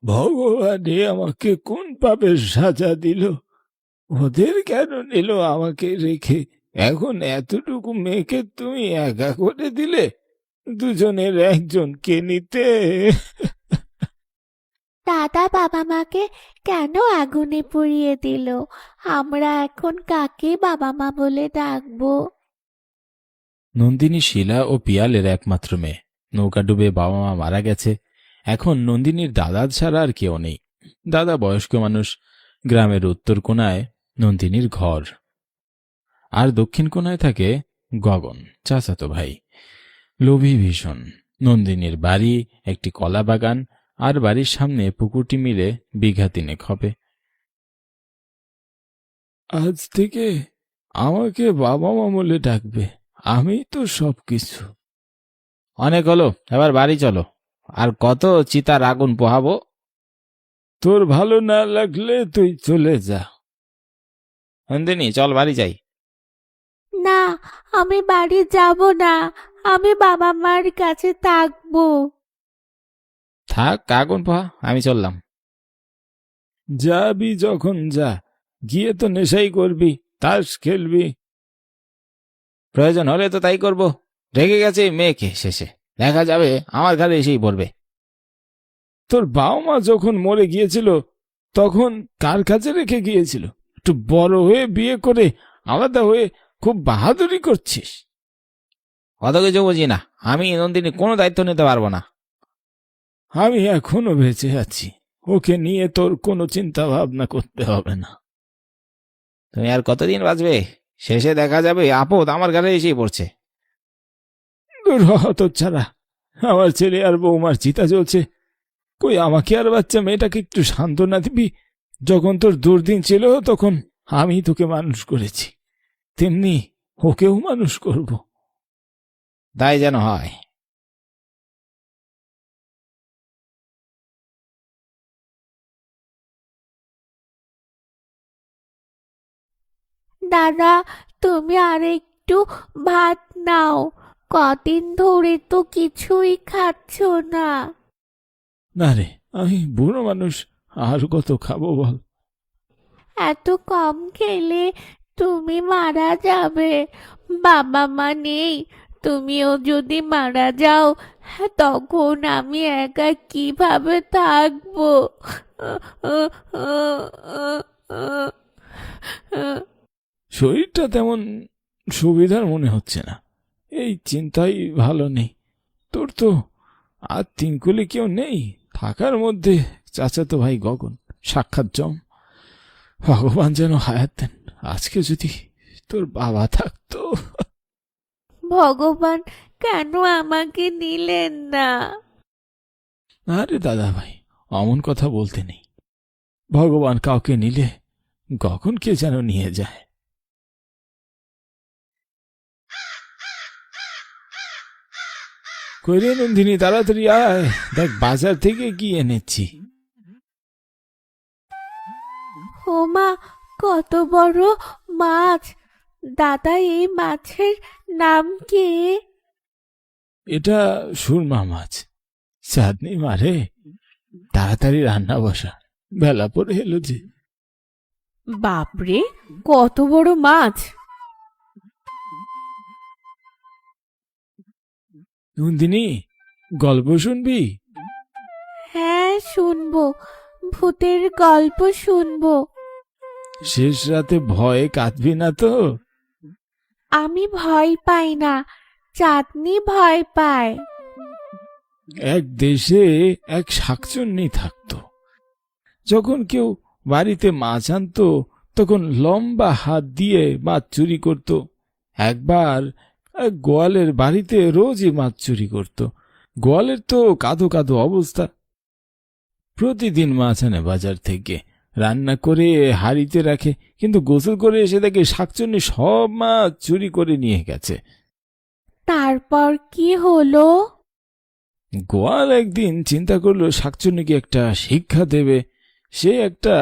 ভগবান আমাকে কোন পাপের সাজা দিল? ওদের কেন নিল আমাকে রেখে? এখন এতটুকু মেয়েকে তুমি একা করে দিলে, দুজনের একজনকে নিতে। দাদা বাবা মাকে কেন আগুনে পুড়িয়ে দিল? আমরা এখন কাকে বাবা মা বলে ডাকবো? নন্দিনী শিলা ও পিয়ালের একমাত্র মেয়ে। নৌকা ডুবে বাবা মা মারা গেছে। এখন নন্দিনীর দাদা ছাড়া আর কেউ নেই। দাদা বয়স্ক মানুষ। গ্রামের উত্তর কোণায় নন্দিনীর ঘর, আর দক্ষিণ কোণায় থাকে গগন, চাচাতো ভাই। লোভী ভীষণ। নন্দিনীর বাড়ি একটি কলা বাগান, আর বাড়ির সামনে পুকুরটি মিলে বিঘা 3 হবে। আজ থেকে আমাকে বাবা মা বলে ডাকবে, আমি তো সবকিছু। অনেক হলো, এবার বাড়ি চলো। আর কত চিতার আগুন পোহাবো? তোর ভালো না লাগলে তুই চলে যা। নন্দিনী, চল বাড়ি যাই। না, আমি বাড়ি যাব না। আমি বাবা মার কাছে থাকবো। থাক, আগুন পোহা, আমি চললাম। যাবি যখন যা, গিয়ে তো নেশাই করবি, তাস খেলবি। প্রয়োজন হলে তো তাই করব। রেগে গেছে মেয়েকে, শেষে দেখা যাবে আমার ঘরে এসেই পড়বে। তোর বাবা মা যখন মরে গিয়েছিল তখন কার কাছে রেখে গিয়েছিল? একটু বড় হয়ে বিয়ে করে আলাদা হয়ে খুব বাহাদুরি করছিস। অত কিছু বুঝি না। আমি নন্দিনী কোনো দায়িত্ব নিতে পারবো না। আমি এখনো বেঁচে আছি, ওকে নিয়ে তোর কোনো চিন্তা ভাবনা করতে হবে না। তুমি আর কতদিন বাঁচবে? শেষে দেখা যাবে আপদ আমার ঘরে এসেই পড়ছে। দূর হ ছাড়া, আমার ছেলে আর বৌমার চিতা জ্বলছে। কই আমাকে আর বাচ্চা মেয়েটাকে একটু সান্ত্বনা দিবি? যখন তোর দুর্দিন ছিল তখন আমি তোকে মানুষ করেছি, তেমনি ওকেও মানুষ করব। তাই যেন হয়। দাদা, তুমি আর একটু ভাত নাও। কদিন ধরে তো কিছুই খাচ্ছ না। না রে, আমি বুড়ো মানুষ, আর কত খাবো বল। এত কম খেলে তুমি মারা যাবে। বাবা মা নেই, তুমিও যদি মারা যাও, তখন আমি একা কিভাবে থাকবো? শরীরটা তেমন সুবিধার মনে হচ্ছে না, এই চিন্তাই ভালো নেই। তোর তো আর তিনকুলে কেউ নেই, থাকার মধ্যে চাচাতো ভাই গগন সাক্ষাৎ জম। ভগবান যেন হায়াত দেন, আজকে যদি তোর বাবা থাকতো। ভগবান কেন আমাকে নিলেন না? আরে দাদা ভাই, অমন কথা বলতে নেই। ভগবান কাউকে নিলে গগনকে যেন নিয়ে যায়। কইরে নন্দিনী, তাড়াতাড়ি আয়, দেখ বাজার থেকে কি এনেছি। ও মা, কত বড় মাছ! দাদা, এই মাছের নাম কি? এটা সুরমা মাছ, চাঁদনি মারে। তাড়াতাড়ি রান্না বসা, বেলা পড়ে এলো যে। বাপরে, কত বড় মাছ! নন্দিনী, গল্প শুনবি? হ্যাঁ, শুনবো। ভূতের গল্প শুনবো। শেষ রাতে ভয়ে কাঁদবি না তো? আমি ভয় পাই না, চাঁদনি ভয় পায়। এক দেশে এক শাকচুন্নি থাকতো। যখন কেউ বাড়িতে মাছ আনতো তখন লম্বা হাত দিয়ে মাছ চুরি করত। একবার এক গোয়ালের বাড়িতে রোজই মাছ চুরি করত। গোয়ালের তো কাঁদো কাঁদো অবস্থা। প্রতিদিন মাছ আনে বাজার থেকে, রান্না করে হাঁড়িতে রাখে, কিন্তু গোসল করে এসে দেখে শাকচুন্নি সব মাছ চুরি করে নিয়ে গেছে। তারপর কি হলো? গোয়াল একদিন চিন্তা করলো শাকচুন্নিকে একটা শিক্ষা দেবে। সে একটা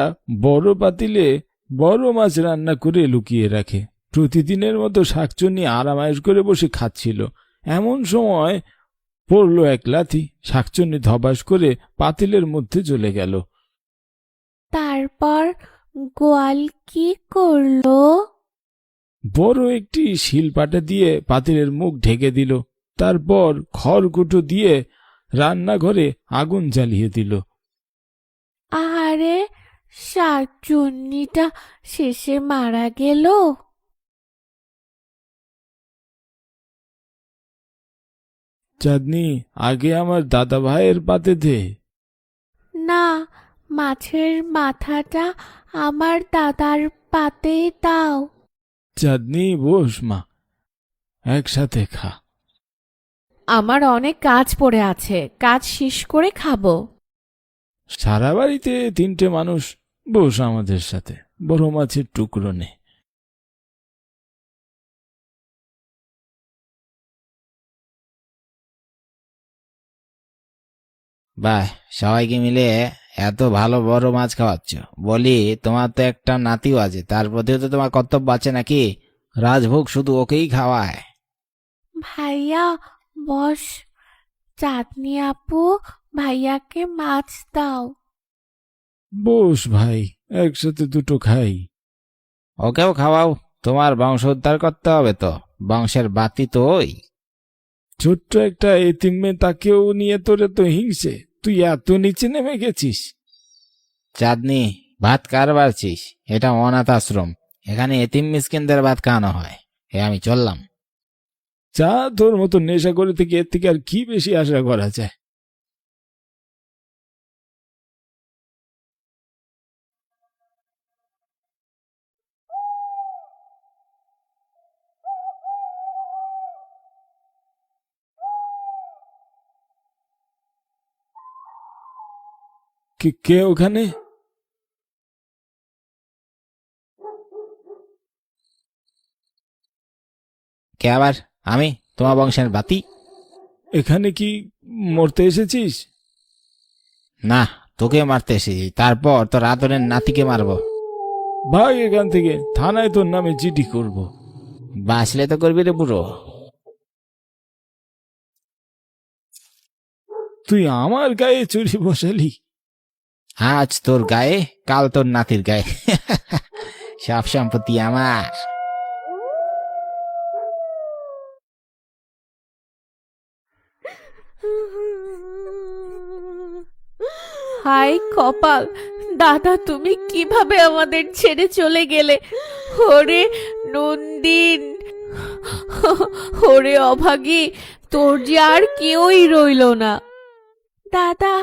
বড় পাতিলে বড় মাছ রান্না করে লুকিয়ে রাখে। প্রতিদিনের মতো শাকচুন্নি আরামায়েশ করে বসে খাচ্ছিল। এমন সময় পড়লো এক লাথি, শাকচুন্নি ধবাস করে পাতিলের মধ্যে চলে গেল। তারপর গোয়াল কি করলো? বড় একটি শিলপাটা দিয়ে পাতিলের মুখ ঢেকে দিল। তারপর খড়কুটো দিয়ে রান্নাঘরে আগুন জ্বালিয়ে দিল। আরে, শাকচুন্নিটা শেষে মারা গেল। চাঁদনি, আগে আমার দাদা ভাইয়ের পাতে দে। না, মাছের মাথাটা আমার দাদার পাতে দাও। চাঁদনি, বস মা, একসাথে খা। আমার অনেক কাজ পড়ে আছে, কাজ শেষ করে খাবো। সারা বাড়িতে 3টে মানুষ, বস আমাদের সাথে, বড় মাছের টুকরো নে। বাহ, সবাইকে মিলে এত ভালো বড় মাছ খাওয়াচ্ছ। বলি, তোমার তো একটা নাতিও আছে, তার প্রতিও তো তোমার কর্তব্য আছে নাকি? রাজভোগ শুধু ওকেই খাওয়ায়? ভাইয়া বস। চাঁদনি আপু, ভাইয়াকে মাছ দাও। বস ভাই, একসাথে দুটো খাই। ওকেও খাওয়াও, তোমার বংশ উদ্ধার করতে হবে তো, বংশের বাতি তো ওই। ছোট্ট একটা এতিম মেয়ে, তাকেও নিয়ে তোরে তো হিংসে, তুই এত নিচে নেমে গেছিস। চাঁদনি, ভাত কার বাড়ছিস? এটা অনাথ আশ্রম, এখানে এতিম মিসকিনদের ভাত খাওয়ানো হয়। আমি চললাম। যা, তোর মতো নেশা করে থেকে এর থেকে আর কি বেশি আশা করা যায়। কে ওখানে? কে আবার? আমি, তোমার বংশের বাতি। এখানে কি মরতে এসেছিস? না, তোকে মারতে এসেছি, তারপর তোর আদরের নাতিকে মারবো। ভাগ এখান থেকে, থানায় তোর নামে চিঠি করব। বাঁচলে তো করবি রে বুড়ো। তুই আমার গায়ে চুরি বসালি? আজ তোর গায়ে, কাল তোর নাতির গায়ে। সব সম্পত্তি আমার। হাই কপাল, দাদা তুমি কিভাবে আমাদের ছেড়ে চলে গেলে? ওরে নন্দিন, ওরে অভাগী, তোর যে আর কেউই রইল না। দাদা,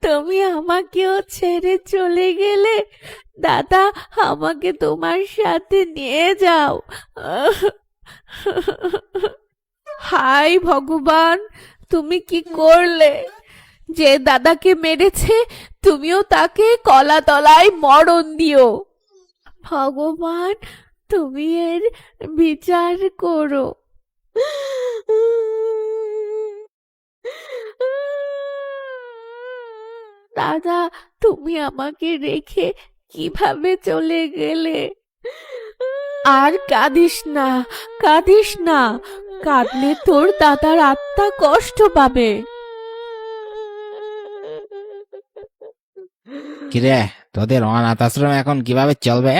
তুমি আমাকেও ছেড়ে চলে গেলে। দাদা, আমাকে তোমার সাথে নিয়ে যাও। হাই ভগবান, তুমি কি করলে? যে দাদাকে মেরেছে, তুমিও তাকে কলা তলায় মরণ দিও। ভগবান, তুমি এর বিচার করো। দাদা, তুমি আমাকে রেখে কিভাবে চলে গেলে? আর কাঁদিস না, কাঁদিস না, কাঁদলে তোর দাদার আত্মা কষ্ট পাবে। কিরে, তোদের অনাথ আশ্রম এখন কিভাবে চলবে?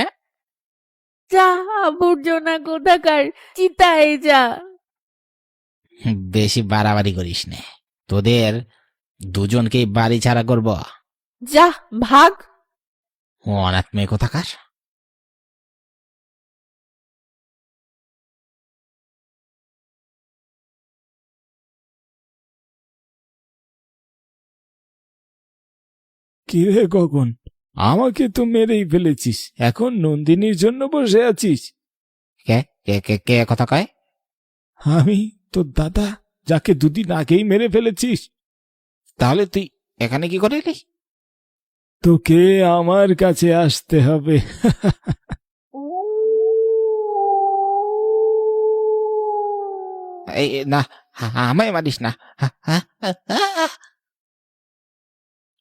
যা, আবর্জনা কোথাকার, চিতায় যা। বেশি বাড়াবাড়ি করিস নে, তোদের দুজনকেই বাড়ি ছাড়া করব। যা, ভাগ। অনাথ মেয়ে কোথাকার। কিরে গগন, আমাকে তো মেরেই ফেলেছিস, এখন নন্দিনীর জন্য বসে আছিস? কে কে কে কে কথা কয়? আমি তোর দাদা, যাকে 2 দিন আগেই মেরে ফেলেছিস। তাহলে তুই এখানে কি করে এলি? তোকে আমার কাছে আসতে হবে। এই না, আমায় মারিস না।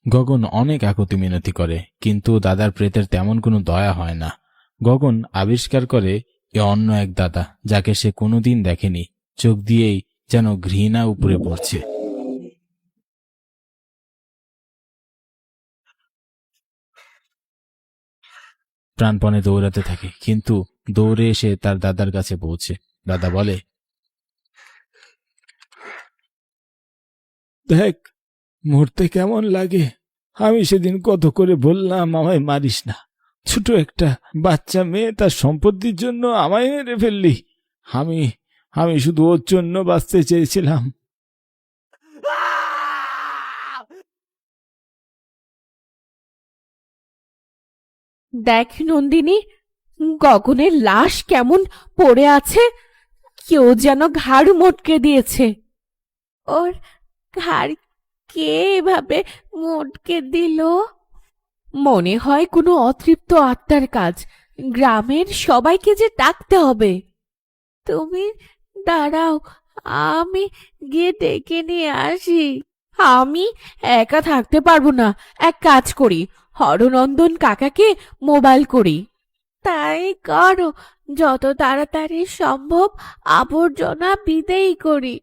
গগন অনেক আকুতি মিনতি করে, কিন্তু দাদার প্রেতের তেমন কোনো দয়া হয় না। গগন আবিষ্কার করে এ অন্য এক দাদা, যাকে সে কোনোদিন দেখেনি। চোখ দিয়েই যেন ঘৃণা উপরে পড়ছে। প্রাণপণে দৌড়াতে থাকে, কিন্তু দৌড়ে এসে তার দাদার কাছে পৌঁছে। দাদা বলে, দেখ, মরতে কেমন লাগে। আমি সেদিন কত করে বললাম আমায় মারিস না। ছোট একটা বাচ্চা মেয়ে, তার সম্পত্তির জন্য আমায় মেরে ফেললি। আমি আমি শুধু ওর জন্য বাঁচতে চেয়েছিলাম। দেখ নন্দিনী, গগনের লাশ কেমন পড়ে আছে, কেউ যেন ঘাড় মটকে দিয়েছে। ওর ঘাড় কে এভাবে মোটকে দিল? মনে হয় কোনো অতৃপ্ত আত্মার কাজ। গ্রামের সবাইকে যে ডাকতে হবে। তুমি দাঁড়াও, আমি গিয়ে ডেকে নিয়ে আসি। আমি একা থাকতে পারবো না, এক কাজ করি, হরনন্দন কাকাকে মোবাইল করি। তাই করো, যত তাড়াতাড়ি সম্ভব আবর্জনা বিদেয় করি।